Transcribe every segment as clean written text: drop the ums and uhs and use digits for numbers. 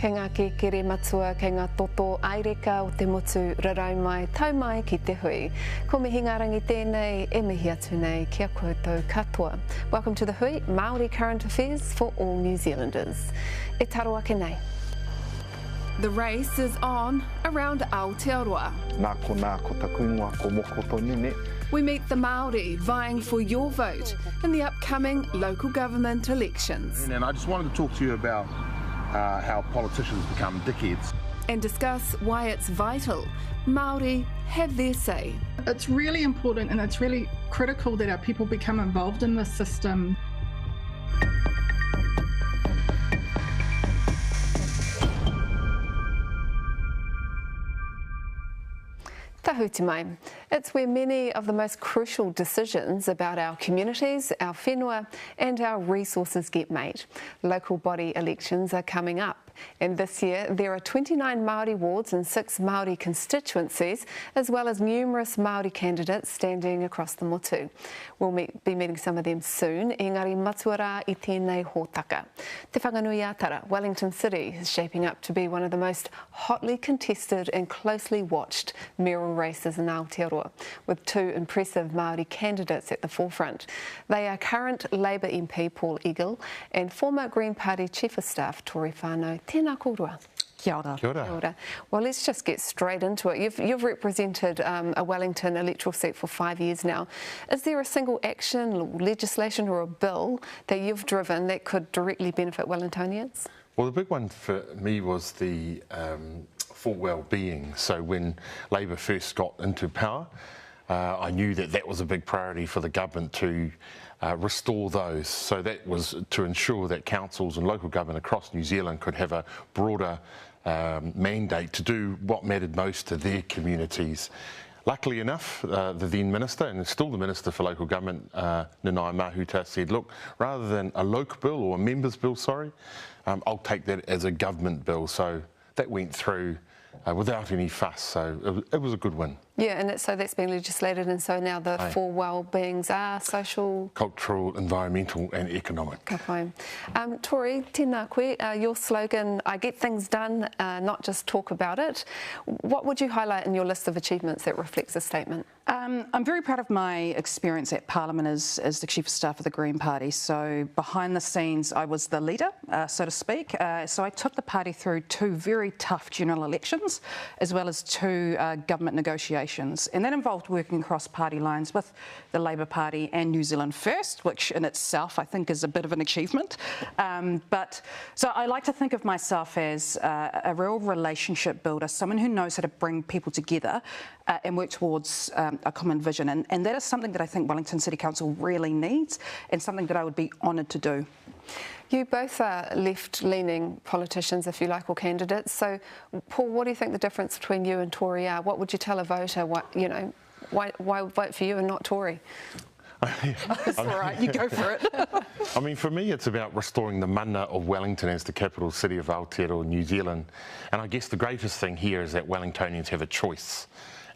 Kei ngā kere matua, kei ngā toto aireka o te motu rarau mai, tau mai ki te hui. Ko mihi ngā rangi tēnei, e mihi atu nei, kia koutou katoa. Welcome to the Hui, Māori current affairs for all New Zealanders. E taro ake nei. The race is on around Aotearoa. Nā ko taku ingoa ko moko tonu ne. We meet the Māori vying for your vote in the upcoming local government elections. And I just wanted to talk to you about how politicians become dickheads. And discuss why it's vital Māori have their say. It's really important and it's really critical that our people become involved in this system. Tahuti mai. It's where many of the most crucial decisions about our communities, our whenua and our resources get made. Local body elections are coming up. And this year there are 29 Māori wards and 6 Māori constituencies, as well as numerous Māori candidates standing across the motu. We'll be meeting some of them soon. Engari matua rā I tēnei hōtaka. Te whanganui ātara, Wellington City is shaping up to be one of the most hotly contested and closely watched mayoral races in Aotearoa, with 2 impressive Māori candidates at the forefront. They are current Labour MP Paul Eagle and former Green Party Chief of Staff Tory Whānau. Tēnā kōrua. Kia ora. Kia ora. Well, let's just get straight into it. You've represented a Wellington electoral seat for 5 years now. Is there a single action, legislation or a bill that you've driven that could directly benefit Wellingtonians? Well, the big one for me was the for well-being. So when Labour first got into power, I knew that that was a big priority for the government to restore those. So that was to ensure that councils and local government across New Zealand could have a broader mandate to do what mattered most to their communities. Luckily enough, the then Minister, and still the Minister for Local Government, Nanaia Mahuta, said, look, rather than a local bill, or a member's bill, sorry, I'll take that as a government bill. So that went through without any fuss, so it was a good win. Yeah, and so that's been legislated, and so now the 4 well-beings are social, cultural, environmental and economic. Ka pai. Tori, tēnā koe, your slogan, I get things done, not just talk about it. What would you highlight in your list of achievements that reflects this statement? I'm very proud of my experience at Parliament as the Chief of Staff of the Green Party. So behind the scenes, I was the leader, so to speak. So I took the party through 2 very tough general elections, as well as 2 government negotiations. And that involved working across party lines with the Labour Party and New Zealand First, which in itself I think is a bit of an achievement. So I like to think of myself as a real relationship builder, someone who knows how to bring people together and work towards a common vision. And that is something that I think Wellington City Council really needs, and something that I would be honoured to do. You both are left-leaning politicians, if you like, or candidates. So, Paul, what do you think the difference between you and Tory are? What would you tell a voter? Why vote for you and not Tory? That's all right, you go for it. I mean, for me, it's about restoring the mana of Wellington as the capital city of Aotearoa, New Zealand. And I guess the greatest thing here is that Wellingtonians have a choice.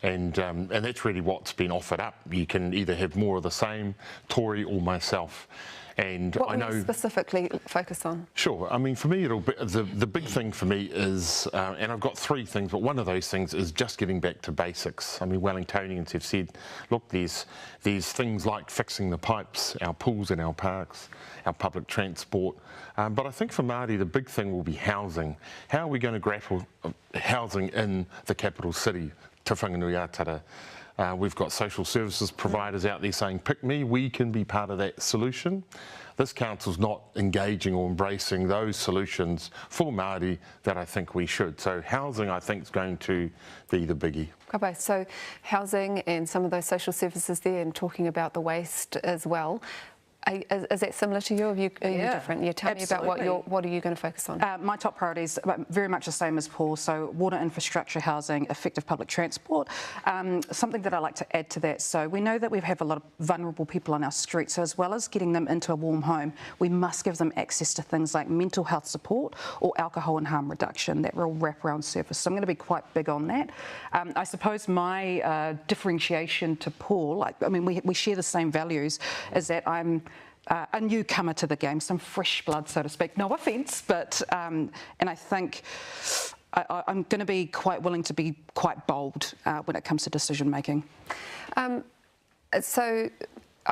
And that's really what's been offered up. You can either have more of the same, Tory or myself. And what I know will you specifically focus on? Sure. I mean, for me, it'll be the big thing for me is, and I've got 3 things, but one of those things is just getting back to basics. I mean, Wellingtonians have said, look, there's things like fixing the pipes, our pools and our parks, our public transport. But I think for Māori, the big thing will be housing. How are we going to grapple housing in the capital city, Te Whanganui Ātara? We've got social services providers out there saying, pick me, we can be part of that solution. This council's not engaging or embracing those solutions for Māori that I think we should. So housing, I think, is going to be the biggie. Okay, so housing and some of those social services there, and talking about the waste as well. Is that similar to you? Are you different? Yeah, tell absolutely. me about what are you going to focus on? My top priorities are very much the same as Paul. So water infrastructure, housing, effective public transport. Something that I like to add to that. So we know that we have a lot of vulnerable people on our streets. So as well as getting them into a warm home, we must give them access to things like mental health support or alcohol and harm reduction, that real wraparound service. So I'm going to be quite big on that. I suppose my differentiation to Paul, I mean, we share the same values, is that I'm a newcomer to the game, some fresh blood, so to speak. No offence, but and I think I'm going to be quite willing to be quite bold when it comes to decision making. So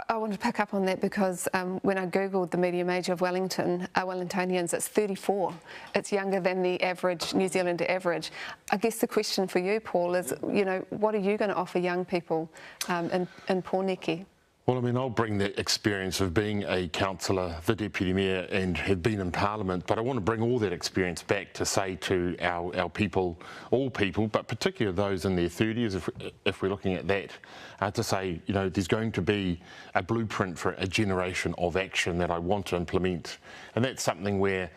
I want to pick up on that because when I googled the median age of Wellingtonians, it's 34. It's younger than the average New Zealander average. I guess the question for you, Paul, is, you know, what are you going to offer young people in Pōneke? Well, I mean, I'll bring that experience of being a councillor, the Deputy Mayor, and have been in Parliament, but I want to bring all that experience back to say to our people, all people, but particularly those in their 30s, if we're looking at that, to say, you know, there's going to be a blueprint for a generation of action that I want to implement. And that's something where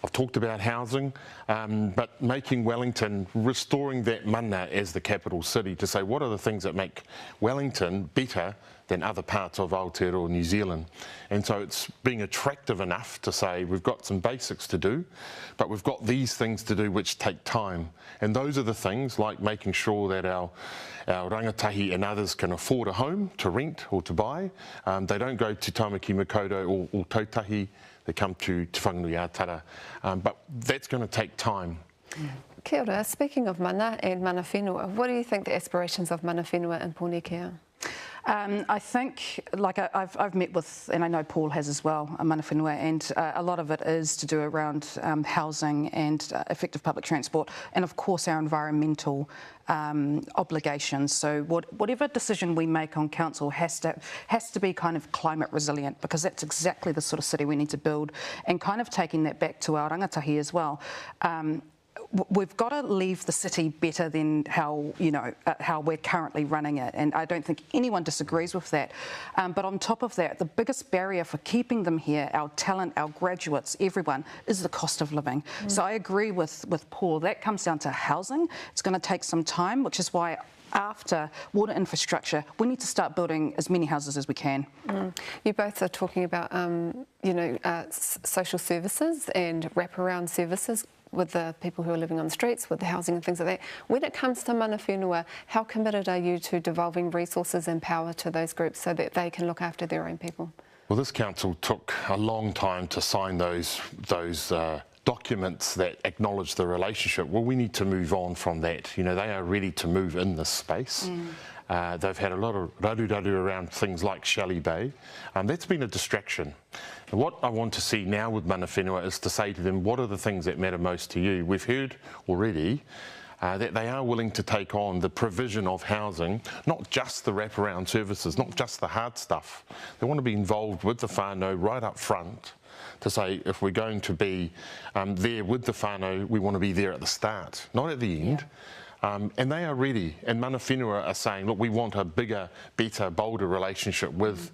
I've talked about housing, but making Wellington, restoring that mana as the capital city, to say what are the things that make Wellington better than other parts of Aotearoa New Zealand. And so it's being attractive enough to say we've got some basics to do, but we've got these things to do which take time. And those are the things like making sure that our rangatahi and others can afford a home to rent or to buy. They don't go to Tamaki Makaurau or Tautahi, they come to Te Whanganui-a-Tara, but that's going to take time. Kia ora. Speaking of mana and mana whenua, what do you think the aspirations of mana whenua in Pōneke are? I think, like I've met with, and I know Paul has as well, a mana whenua, and a lot of it is to do around housing and effective public transport, and of course our environmental obligations. So whatever decision we make on council has to be kind of climate resilient, because that's exactly the sort of city we need to build, and kind of taking that back to our rangatahi as well. We've got to leave the city better than how, you know, how we're currently running it, and I don't think anyone disagrees with that. But on top of that, the biggest barrier for keeping them here, our talent, our graduates, everyone, is the cost of living. So I agree with Paul. That comes down to housing. It's going to take some time, which is why after water infrastructure, we need to start building as many houses as we can. You both are talking about, you know, social services and wraparound services with the people who are living on the streets, with the housing and things like that. When it comes to mana whenua, how committed are you to devolving resources and power to those groups so that they can look after their own people? Well, this council took a long time to sign those documents that acknowledge the relationship. Well, we need to move on from that. You know, they are ready to move in this space. They've had a lot of radu around things like Shelley Bay. That's been a distraction. And what I want to see now with mana whenua is to say to them, what are the things that matter most to you? We've heard already that they are willing to take on the provision of housing, not just the wraparound services, not just the hard stuff. They want to be involved with the whānau right up front to say, if we're going to be there with the whānau, we want to be there at the start, not at the end. And they are ready, and mana whenua are saying, look, we want a bigger, better, bolder relationship with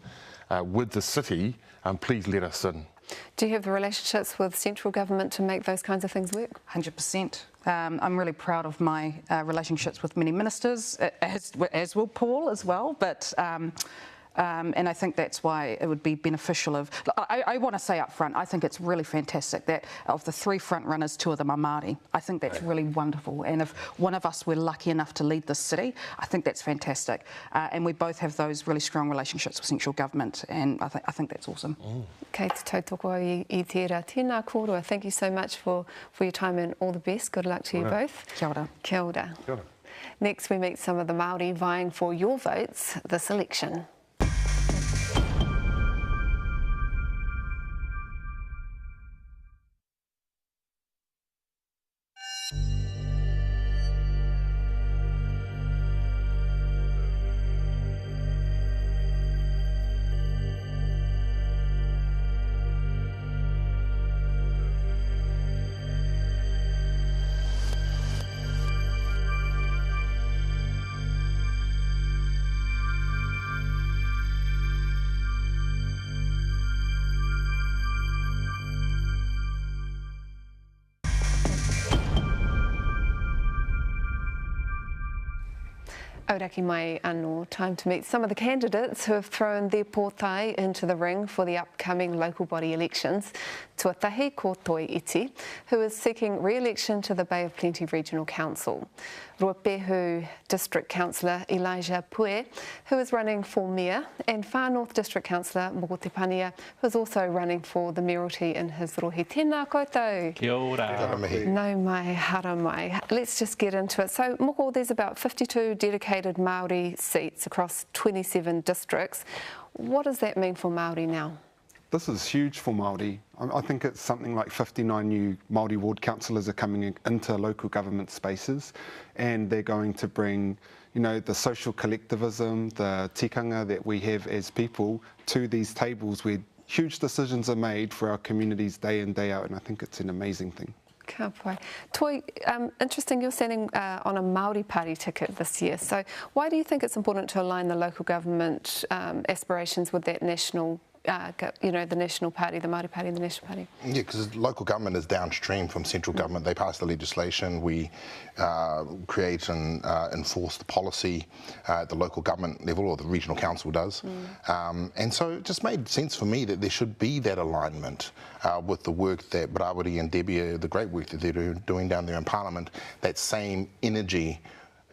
the city, please let us in. Do you have the relationships with central government to make those kinds of things work? 100%. I'm really proud of my relationships with many ministers, as will Paul as well, but and I think that's why it would be beneficial of... I want to say up front, I think it's really fantastic that of the 3 front runners, 2 of them are Māori. I think that's really wonderful, and if one of us were lucky enough to lead this city, I think that's fantastic. And we both have those really strong relationships with central government, and I think that's awesome. Kei te tautoko i tērā. Tēnā kōrua, thank you so much for your time and all the best. Good luck to you both. Kia ora. Kia ora. Kia ora. Next we meet some of the Māori vying for your votes this election. Auraki mai anō, time to meet some of the candidates who have thrown their pōtai into the ring for the upcoming local body elections. Tuatahi ko Toi Iti, who is seeking re-election to the Bay of Plenty Regional Council. Ruapehu District Councillor Elijah Pue, who is running for Mayor, and Far North District Councillor Mokotepania, who is also running for the mayoralty in his rohi. Tēnā koutou. Kia ora. No mai, hara mai. Let's just get into it. So, Moko, there's about 52 dedicated Māori seats across 27 districts. What does that mean for Māori now? This is huge for Māori. I think it's something like 59 new Māori ward councillors are coming into local government spaces, and they're going to bring, you know, the social collectivism, the tikanga that we have as people to these tables where huge decisions are made for our communities day in, day out, and I think it's an amazing thing. Ka pai. Toi, interesting, you're standing on a Māori Party ticket this year, so why do you think it's important to align the local government aspirations with that national you know, the National Party, the Māori Party and the National Party? Yeah, because local government is downstream from central government. They pass the legislation, we create and enforce the policy at the local government level, or the regional council does. And so it just made sense for me that there should be that alignment with the work that Brawari and Debbie, the great work that they're doing down there in Parliament. That same energy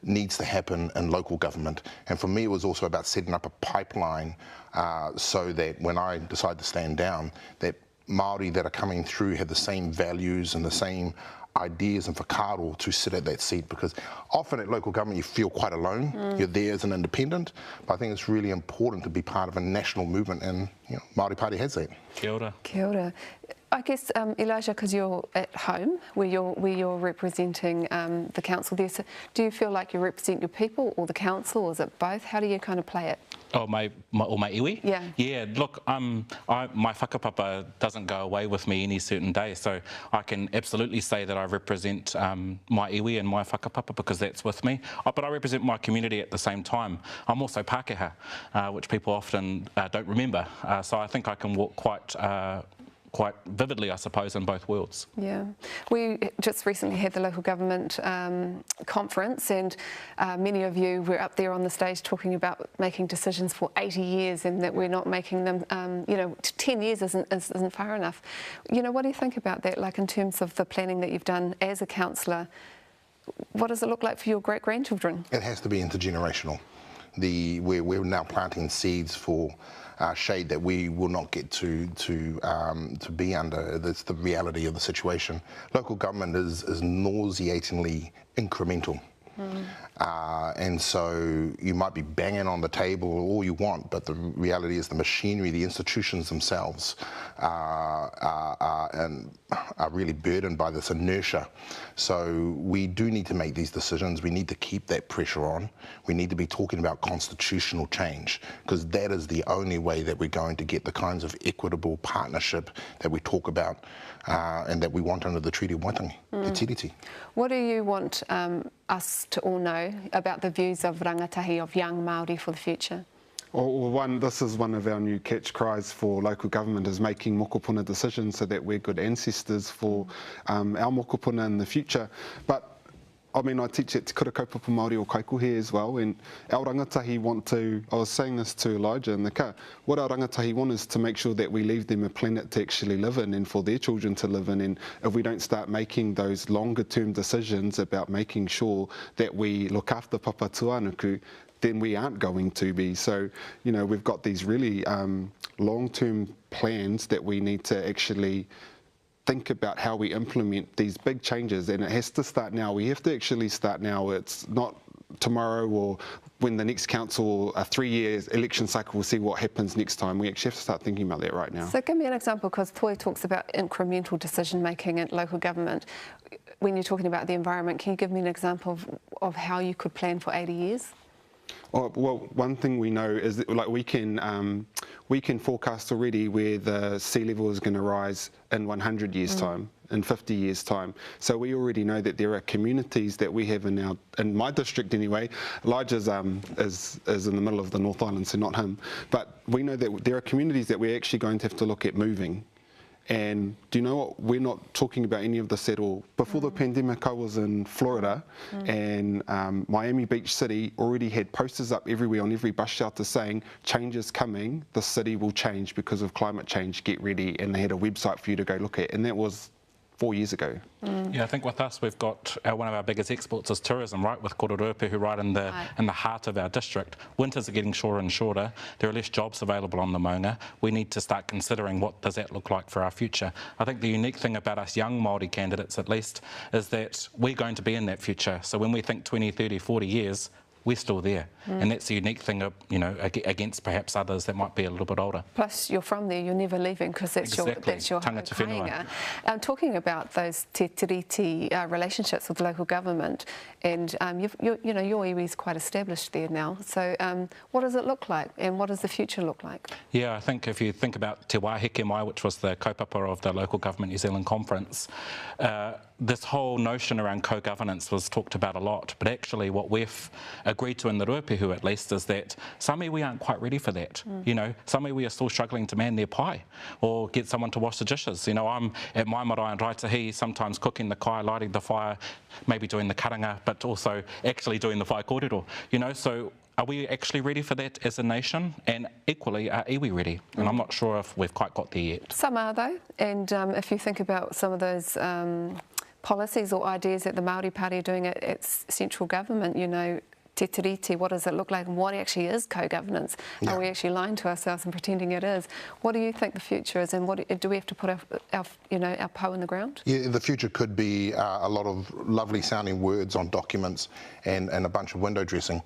needs to happen in local government. And for me, it was also about setting up a pipeline so that when I decide to stand down, that Māori that are coming through have the same values and the same ideas and whakaaro to sit at that seat, because often at local government you feel quite alone. You're there as an independent, but I think it's really important to be part of a national movement, and you know, Māori Party has that. Kia ora. Kia ora. I guess, Elijah, because you're at home, where you're representing the council there, so do you feel like you represent your people or the council, or is it both? How do you kind of play it? Oh, my iwi? Yeah. Yeah, look, my whakapapa doesn't go away with me any certain day, so I can absolutely say that I represent my iwi and my whakapapa, because that's with me. But I represent my community at the same time. I'm also Pākehā, which people often don't remember, so I think I can walk quite vividly, I suppose, in both worlds. Yeah. We just recently had the local government conference, and many of you were up there on the stage talking about making decisions for 80 years and that we're not making them, you know, 10 years isn't far enough. You know, what do you think about that, like in terms of the planning that you've done as a councillor? What does it look like for your great-grandchildren? It has to be intergenerational. We're now planting seeds for shade that we will not get to be under. That's the reality of the situation. Local government is nauseatingly incremental. And so you might be banging on the table all you want, but the reality is the machinery, the institutions themselves are really burdened by this inertia. So we do need to make these decisions. We need to keep that pressure on. We need to be talking about constitutional change, because that is the only way that we're going to get the kinds of equitable partnership that we talk about and that we want under the Treaty of Waitangi, the tiriti. What do you want us to all know about the views of rangatahi, of young Māori for the future? Well, this is one of our new catch cries for local government, is making mokopuna decisions so that we're good ancestors for our mokopuna in the future. But I mean, I teach at Te Kura Kaupapa Māori o Kaikohe as well, and our rangatahi want to, I was saying this to Elijah in the car, what our rangatahi want is to make sure that we leave them a planet to actually live in and for their children to live in, and if we don't start making those longer term decisions about making sure that we look after Papa Tuanuku, then we aren't going to be. So, you know, we've got these really long-term plans that we need to actually think about how we implement these big changes, and it has to start now. We have to actually start now. It's not tomorrow or when the next council, a 3 years election cycle, will see what happens next time. We actually have to start thinking about that right now. So give me an example, because Toi talks about incremental decision making at local government. When you're talking about the environment, can you give me an example of how you could plan for 80 years? Oh, well, one thing we know is that, like, we can forecast already where the sea level is going to rise in 100 years' time, in 50 years' time. So we already know that there are communities that we have in my district anyway. Elijah's is in the middle of the North Island, so not him. But we know that there are communities that we're actually going to have to look at moving. And do you know what? We're not talking about any of this at all. Before the pandemic, I was in Florida, and Miami Beach City already had posters up everywhere on every bus shelter saying, change is coming, the city will change because of climate change, get ready. And they had a website for you to go look at. And that was 4 years ago. Yeah, I think with us we've got one of our biggest exports is tourism, right, with Kororuapehu right in the heart of our district. Winters are getting shorter and shorter. There are less jobs available on the maunga. We need to start considering what does that look like for our future. I think the unique thing about us young Māori candidates at least is that we're going to be in that future. So when we think 20, 30, 40 years, we're still there. And that's the unique thing, you know, against perhaps others that might be a little bit older. Plus, you're from there, you're never leaving because that's your Tangata whenua. Talking about those te tiriti relationships with local government, and you know, your iwi is quite established there now. So what does it look like, and what does the future look like? Yeah, I think if you think about Te Wāheke Mai, which was the kaupapa of the Local Government New Zealand Conference, this whole notion around co-governance was talked about a lot, but actually what we've agreed to in the Ruapehu at least is that some iwi aren't quite ready for that. You know, some iwi are still struggling to man their pai or get someone to wash the dishes. You know, I'm at my marae and Raitahi sometimes cooking the kai, lighting the fire, maybe doing the karanga, but also actually doing the whai kōrero. You know, so are we actually ready for that as a nation? And equally, are iwi ready? And I'm not sure if we've quite got there yet. Some are though, and if you think about some of those policies or ideas that the Māori Party are doing at central government, you know, te tiriti, what does it look like, and what actually is co-governance? Are we actually lying to ourselves and pretending it is? What do you think the future is, and what do we have to put our you know, our po in the ground? Yeah, the future could be a lot of lovely sounding words on documents and a bunch of window dressing,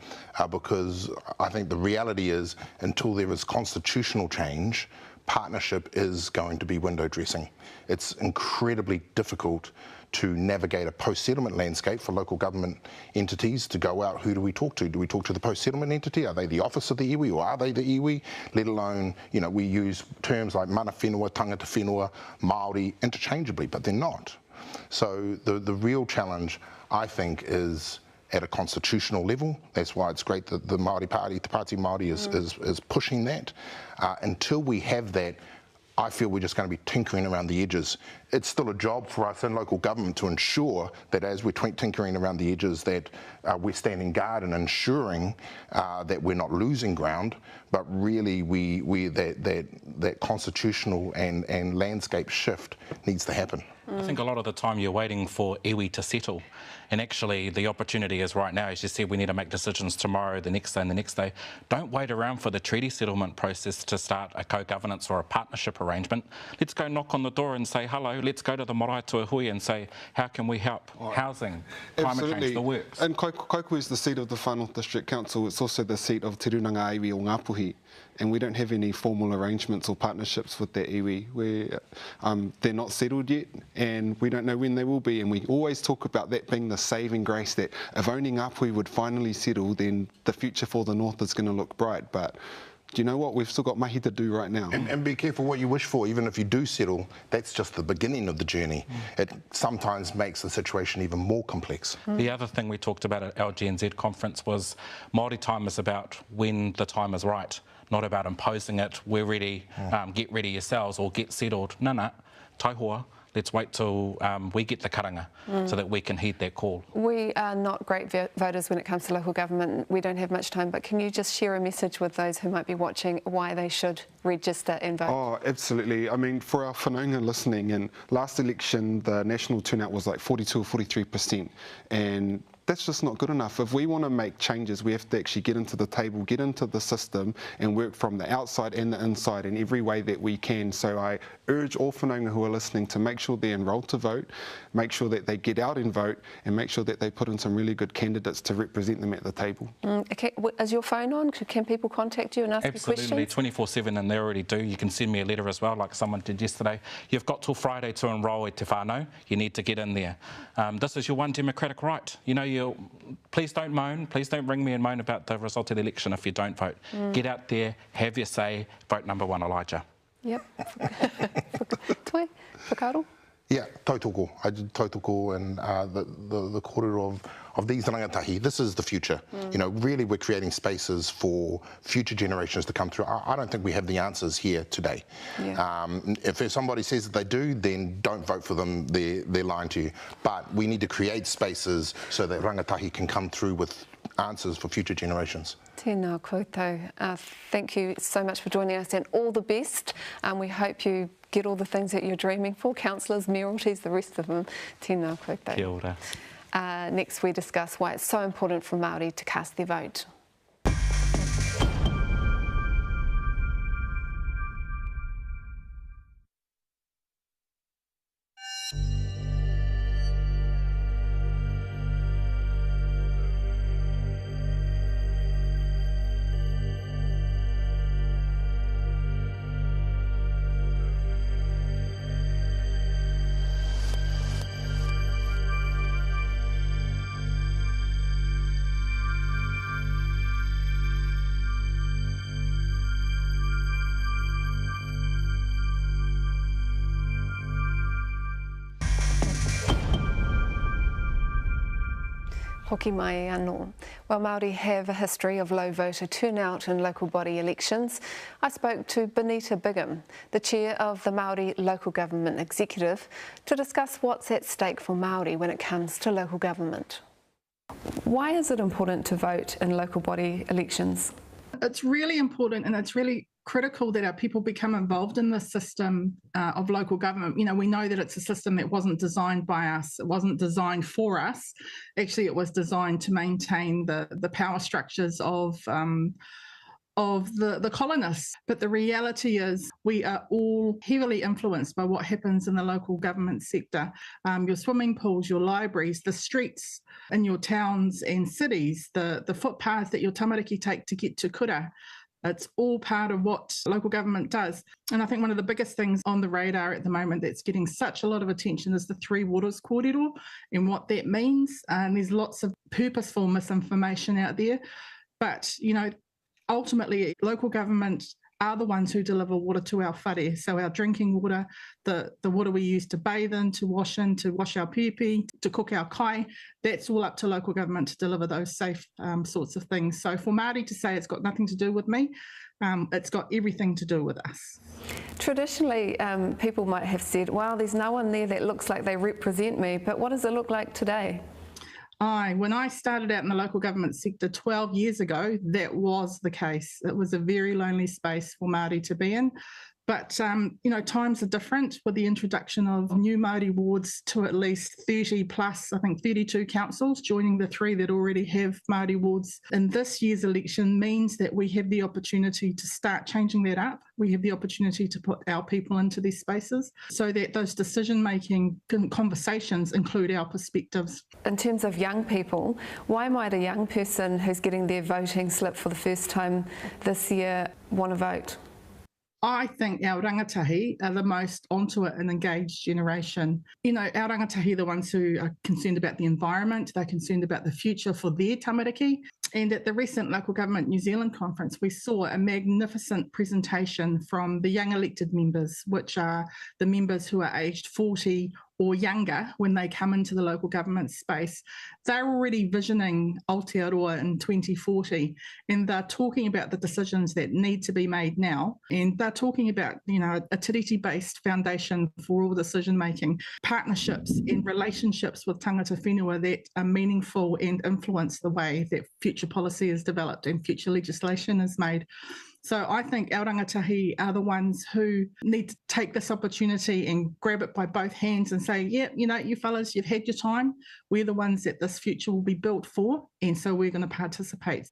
because I think the reality is until there is constitutional change, partnership is going to be window dressing. It's incredibly difficult to navigate a post-settlement landscape for local government entities to go out. Who do we talk to? Do we talk to the post-settlement entity? Are they the office of the iwi, or are they the iwi? Let alone, you know, we use terms like mana whenua, tangata whenua, Māori interchangeably, but they're not. So the real challenge, I think, is at a constitutional level. That's why it's great that the Māori Party, Te Pāti Māori, is pushing that. Until we have that, I feel we're just going to be tinkering around the edges. It's still a job for us in local government to ensure that as we're tinkering around the edges, that we're standing guard and ensuring that we're not losing ground, but really that constitutional and landscape shift needs to happen. I think a lot of the time you're waiting for iwi to settle, and actually the opportunity is right now. As you said, we need to make decisions tomorrow, the next day and the next day. Don't wait around for the treaty settlement process to start a co-governance or a partnership arrangement. Let's go knock on the door and say hello. Let's go to the marae tuahui and say, how can we help? Housing, climate change, the works. And Kaikoura is the seat of the Whanau District Council. It's also the seat of Te Runanga Iwi o Ngāpuhi. And we don't have any formal arrangements or partnerships with that iwi. They're not settled yet, and we don't know when they will be. And we always talk about that being the saving grace, that if only Ngāpuhi would finally settle, then the future for the North is going to look bright. But do you know what? We've still got mahi to do right now. And be careful what you wish for. Even if you do settle, that's just the beginning of the journey. It sometimes makes the situation even more complex. The other thing we talked about at our GNZ conference was Māori time is about when the time is right, not about imposing it. We're ready, get ready yourselves or get settled. No, taihoa. Let's wait till we get the karanga so that we can heed that call. We are not great voters when it comes to local government. We don't have much time, but can you just share a message with those who might be watching why they should register and vote? Oh, absolutely. I mean, for our whanaunga listening, in last election, the national turnout was like 42 or 43%. And that's just not good enough. If we want to make changes, we have to actually get into the table, get into the system, and work from the outside and the inside in every way that we can. So I urge all whanaunga who are listening to make sure they're enrolled to vote, make sure that they get out and vote, and make sure that they put in some really good candidates to represent them at the table. Okay. Is your phone on? Can people contact you and ask you questions? Absolutely, 24/7, and they already do. You can send me a letter as well, like someone did yesterday. You've got till Friday to enrol at Te Whānau. You need to get in there. This is your one democratic right. You know, please don't moan. Please don't ring me and moan about the result of the election if you don't vote. Get out there, have your say, vote number 1, Elijah. Yep. Toi, whakaaro? Yeah, tautoko. I did tautoko and the kōrero of these rangatahi. This is the future. You know, really we're creating spaces for future generations to come through. I don't think we have the answers here today. Yeah. If somebody says that they do, then don't vote for them. They're lying to you. But we need to create spaces so that rangatahi can come through with answers for future generations. Tēnā koutou. Thank you so much for joining us and all the best. We hope you get all the things that you're dreaming for, councillors, mayoralties, the rest of them. Tēnā koutou. Kia ora. Next we discuss why it's so important for Māori to cast their vote. Hoki mai anō. Well, Māori have a history of low voter turnout in local body elections. I spoke to Benita Bigham, the chair of the Māori Local Government Executive, to discuss what's at stake for Māori when it comes to local government. Why is it important to vote in local body elections? It's really important, and it's really critical that our people become involved in the system of local government. You know, we know that it's a system that wasn't designed by us. It wasn't designed for us. Actually, it was designed to maintain the power structures of the colonists. But the reality is we are all heavily influenced by what happens in the local government sector. Your swimming pools, your libraries, the streets in your towns and cities, the footpaths that your tamariki take to get to kura. It's all part of what local government does. And I think one of the biggest things on the radar at the moment that's getting such a lot of attention is the Three Waters kōrero and what that means. And there's lots of purposeful misinformation out there. But, you know, ultimately, local government are the ones who deliver water to our whare. So our drinking water, the water we use to bathe in, to wash our pipi, to cook our kai, that's all up to local government to deliver those safe sorts of things. So for Māori to say it's got nothing to do with me, it's got everything to do with us. Traditionally, people might have said, well, there's no one there that looks like they represent me, but what does it look like today? When I started out in the local government sector 12 years ago, that was the case. It was a very lonely space for Māori to be in. But, you know, times are different with the introduction of new Māori wards to at least 30 plus, I think 32 councils joining the 3 that already have Māori wards. And this year's election means that we have the opportunity to start changing that up. We have the opportunity to put our people into these spaces so that those decision-making conversations include our perspectives. In terms of young people, why might a young person who's getting their voting slip for the first time this year want to vote? I think our rangatahi are the most onto it and engaged generation. You know, our rangatahi are the ones who are concerned about the environment, they're concerned about the future for their tamariki. And at the recent Local Government New Zealand conference, we saw a magnificent presentation from the young elected members, which are the members who are aged 40 or younger when they come into the local government space. They're already visioning Aotearoa in 2040, and they're talking about the decisions that need to be made now. And they're talking about, you know, a tiriti-based foundation for all decision-making, partnerships and relationships with tangata whenua that are meaningful and influence the way that future policy is developed and future legislation is made. So I think our rangatahi are the ones who need to take this opportunity and grab it by both hands and say, yeah, you know, you fellas, you've had your time. We're the ones that this future will be built for, and so we're going to participate.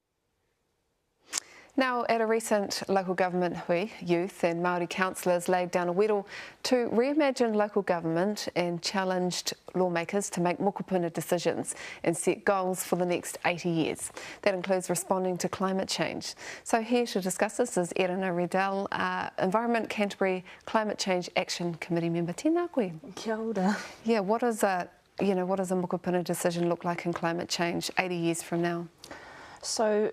Now, at a recent local government hui, youth and Māori councillors laid down a whittle to reimagine local government and challenged lawmakers to make mokopuna decisions and set goals for the next 80 years. That includes responding to climate change. So here to discuss this is Erina Riddell, Environment Canterbury Climate Change Action Committee member. Tēnā koe. Kia ora. Yeah, what does a mokopuna decision look like in climate change 80 years from now? So,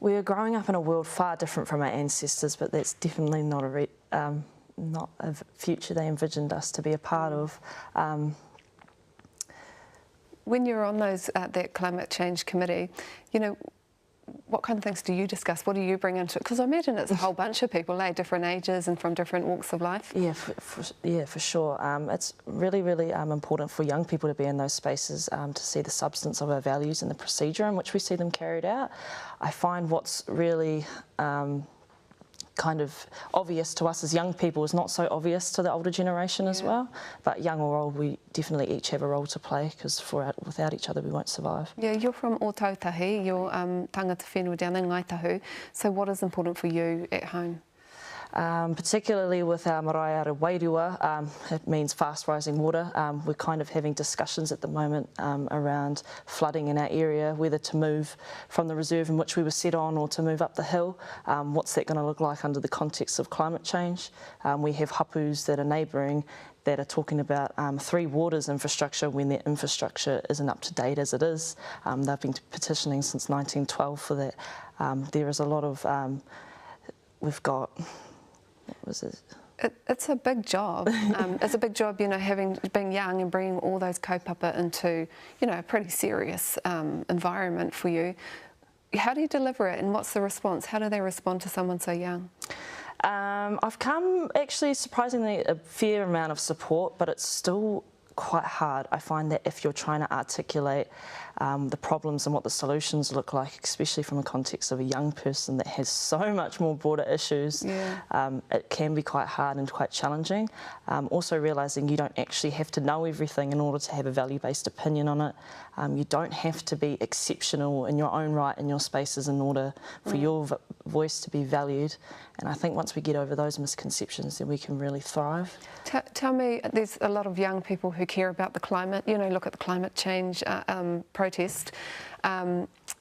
we're growing up in a world far different from our ancestors, but that's definitely not a future they envisioned us to be a part of. When you're on that climate change committee, you know, what kind of things do you discuss? What do you bring into it? Because I imagine it's a whole bunch of people, different ages and from different walks of life. Yeah, for sure. It's really, really important for young people to be in those spaces to see the substance of our values and the procedure in which we see them carried out. I find what's really kind of obvious to us as young people is not so obvious to the older generation as well. But young or old, we definitely each have a role to play, because without each other we won't survive. Yeah, you're from Ōtautahi, you're tangata whenua down in Ngaitahu. So what is important for you at home? Particularly with our marae ara wairua, it means fast rising water. We're kind of having discussions at the moment around flooding in our area, whether to move from the reserve in which we were set on or to move up the hill. What's that going to look like under the context of climate change? We have hapus that are neighbouring that are talking about three waters infrastructure when their infrastructure isn't up to date as it is. They've been petitioning since 1912 for that. There is a lot of, we've got, what was it? It's a big job. It's a big job, being young and bringing all those kaupapa into, a pretty serious environment for you. How do you deliver it, and what's the response? How do they respond to someone so young? I've come actually surprisingly a fair amount of support, but it's still quite hard. I find that if you're trying to articulate the problems and what the solutions look like, especially from a context of a young person that has so much more broader issues, it can be quite hard and quite challenging. Also realising you don't actually have to know everything in order to have a value-based opinion on it. You don't have to be exceptional in your own right in your spaces in order for your voice to be valued. And I think once we get over those misconceptions, then we can really thrive. Tell me, there's a lot of young people who care about the climate, look at the climate change protest.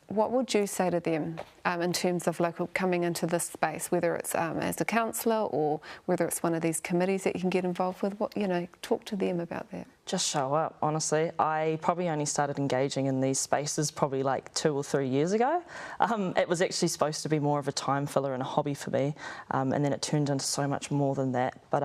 What would you say to them in terms of local coming into this space, whether it's as a councillor or whether it's one of these committees that you can get involved with? Talk to them about that. Just show up, honestly. I probably only started engaging in these spaces probably like 2 or 3 years ago. It was actually supposed to be more of a time filler and a hobby for me, and then it turned into so much more than that. But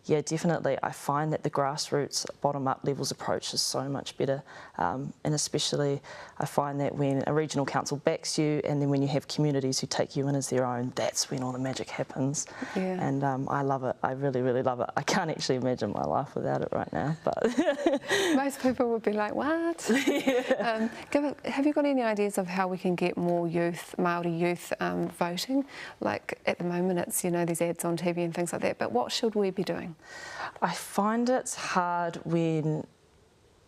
yeah, definitely I find that the grassroots bottom-up levels approach is so much better, and especially I find that when a regional council backs you and then when you have communities who take you in as their own, that's when all the magic happens. And I love it. I really, really love it. I can't actually imagine my life without it right now, but most people would be like, what? Have you got any ideas of how we can get more youth, Māori youth, voting? Like at the moment it's, there's ads on TV and things like that, but what should we be doing? I find it's hard when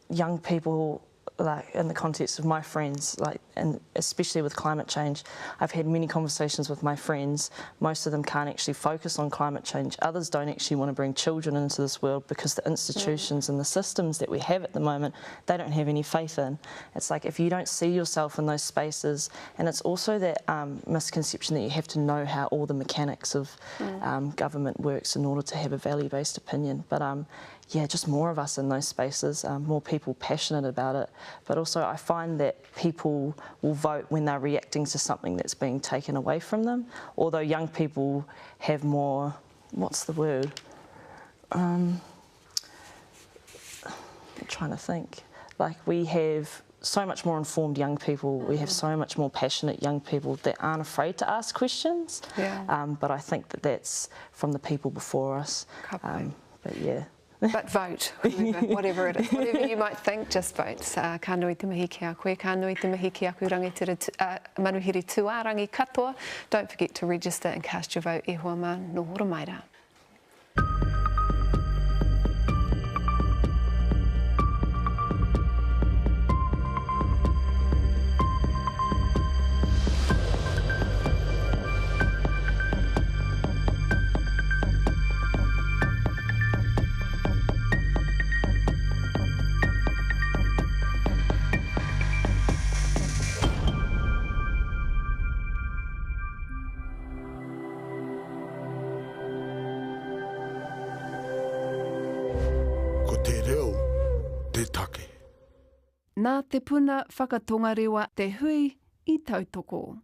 young people, like in the context of my friends, and especially with climate change, I've had many conversations with my friends. Most of them can't actually focus on climate change. Others don't actually want to bring children into this world because the institutions and the systems that we have at the moment, they don't have any faith in. It's like if you don't see yourself in those spaces, and it's also that misconception that you have to know how all the mechanics of government works in order to have a value-based opinion. But yeah, just more of us in those spaces, more people passionate about it. But also I find that people will vote when they're reacting to something that's being taken away from them. Although young people have more, what's the word? I'm trying to think. Like we have so much more informed young people, we have so much more passionate young people that aren't afraid to ask questions. But I think that that's from the people before us. But yeah. But vote, whatever it is. Whatever you might think, just vote. Ka nui te mihi ki a koe, ka nui te mihi ki a koe rangitere manuhiri tuarangi katoa. Don't forget to register and cast your vote. E hoa ma no hora mai rā. Nā te puna whakatongarewa te hui I tautoko.